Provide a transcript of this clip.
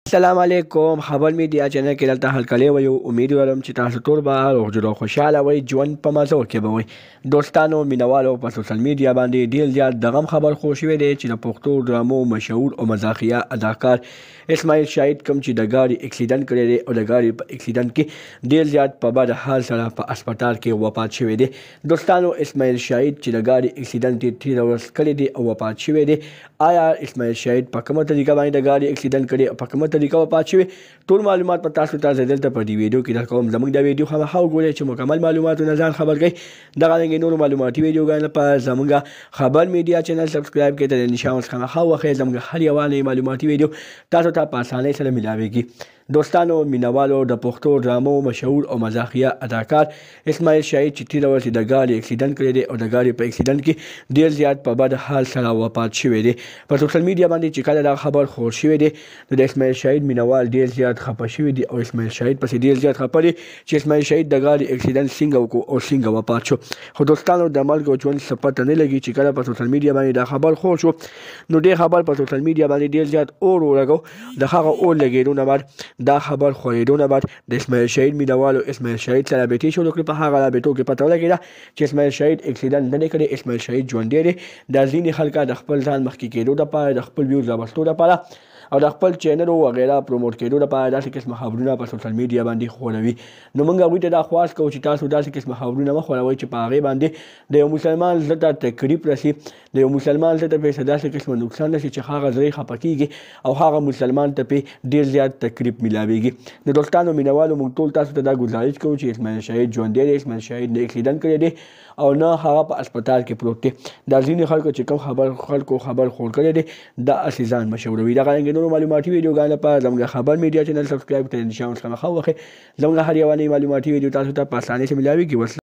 السلام علیکم. خبر میډیا چینل کې دلته هرکلی وایو. امید لرم چې تاسو ټول به روغ جوړ او خوشحاله وئ، ژوند په مزو کې به وئ. دوستانو مینوالو په سوشل میډیا باندې ډېر زیات د غم خبر خور شوی دی چې د پښتو ډرامو مشهور او مزاحیه اداکار اسماعیل شاهید کوم چې د ګاډي اکسیډنټ کړی دی او د ګاډي په اکسیډنټ کې ډېر زیات په بد حال سره په هسپتال کې وفات شوی دی. دوستانو اسماعیل شاهید چې د ګاډي اکسیډنټ یې تېره ورځ کړی دی او وفات شوی دی، آیا اسماعیل شاهید په کومه طریقه باندې د ګاډي اکسیډنټ کړی او په کومه طریقه وفات شوی، ټول معلومات په تاسو ته دلته په دې ویډیو کې درکوم. زموږ د ویډیو خامخا وګورئ چې مکمل معلوماتو نه ځان خبر کړئ. دغه رنګې نورو معلوماتي ویډیوګانو لپاره زموږ خبر میډیا چینل سبسکرایب کړئ، د نشان څخه خامخا وښیئ. زموږ هر یوه نوې معلوماتي ویډیو تاسو ته په اسانۍ سره ملاویږي. دوستانو مینوالو د پښتو ډرامو مشهور او مزاحیه اداکار اسماعیل شاهید چې تېره ورځ د ګاډي اکسیډنټ کړی دی او د ګاډي په اکسیډنټ کې ډېر زیات په بد حال سره وفات شوی دی. په سوشل میډیا باندې چې کله دا خبر خور شوی دی نو د اسماعیل شاهید مینوال ډېر زیات خفه شوي دي او اسماعیل شاهید پسې ډېر زیات خفه دي چې اسماعیل شاهید د ګاډي اکسیډنټ څنګه وکړو او څنګه وفات شو. خو دوستانو د مرګ او ژوند څه پته نه لګي چې کله په سوشل میډیا باندې دا خبر خور شو نو دې خبر په سوشل میډیا باندې ډېر زیات اور ولګو. د هغه اور لګېدو نه بعد دا خبر خورېدو نه بعد د اسماعیل شاهید مینوالو اسماعیل شاهید سره رابطې شروع کړې. په هغه رابطو کې پته ولګېده چې اسماعیل شاهید اکسیډنټ نه دی کړی، اسماعیل شاهید ژوندی دی. دا ځینې خلک د خپل ځان مخکې کېدو لپاره، د خپل ویوز راوستو لپاره او د خپل چینل وغیره پروموټ کېدو لپاره داسې قسمه خبرونه په سوشل میډیا باندې خوروي. نو موږ هغوی ته دا خواست کوو چې تاسو داسې قسمه خبرونه مه خوروئ چې په هغې باندې د یو مسلمان زړه ته تکلیف رسي، د یو مسلمان زړه ته پرې داسې قسمه نقصان رسي چې هغه زړه یې خفه کېږي او هغه مسلمان ته پرې ډېر زیات تکلیف میلاویږي. نو دوستانو مینوالو موږ ټول تاسو ته دا ګزارش کوو چې اسماعیل شاهید ژوندی دی، اسماعیل شاهید نه اکسیډنټ کړی دی او نه هغه په هسپتال کې پروت دی. دا ځینې خلکو چې کوم خبر خور کړی دی دا هسې ځان مشهوروي. دغه رنګې نورو معلوماتي ویډیوګانو لپاره زموږ خبر میډیا چینل سبسکرایب کړئ، د نشان څخه مخه وښیئ. زموږ هر یوه نوې معلوماتي ویډیو تاسو ته په اسانۍ سره ملاویږي.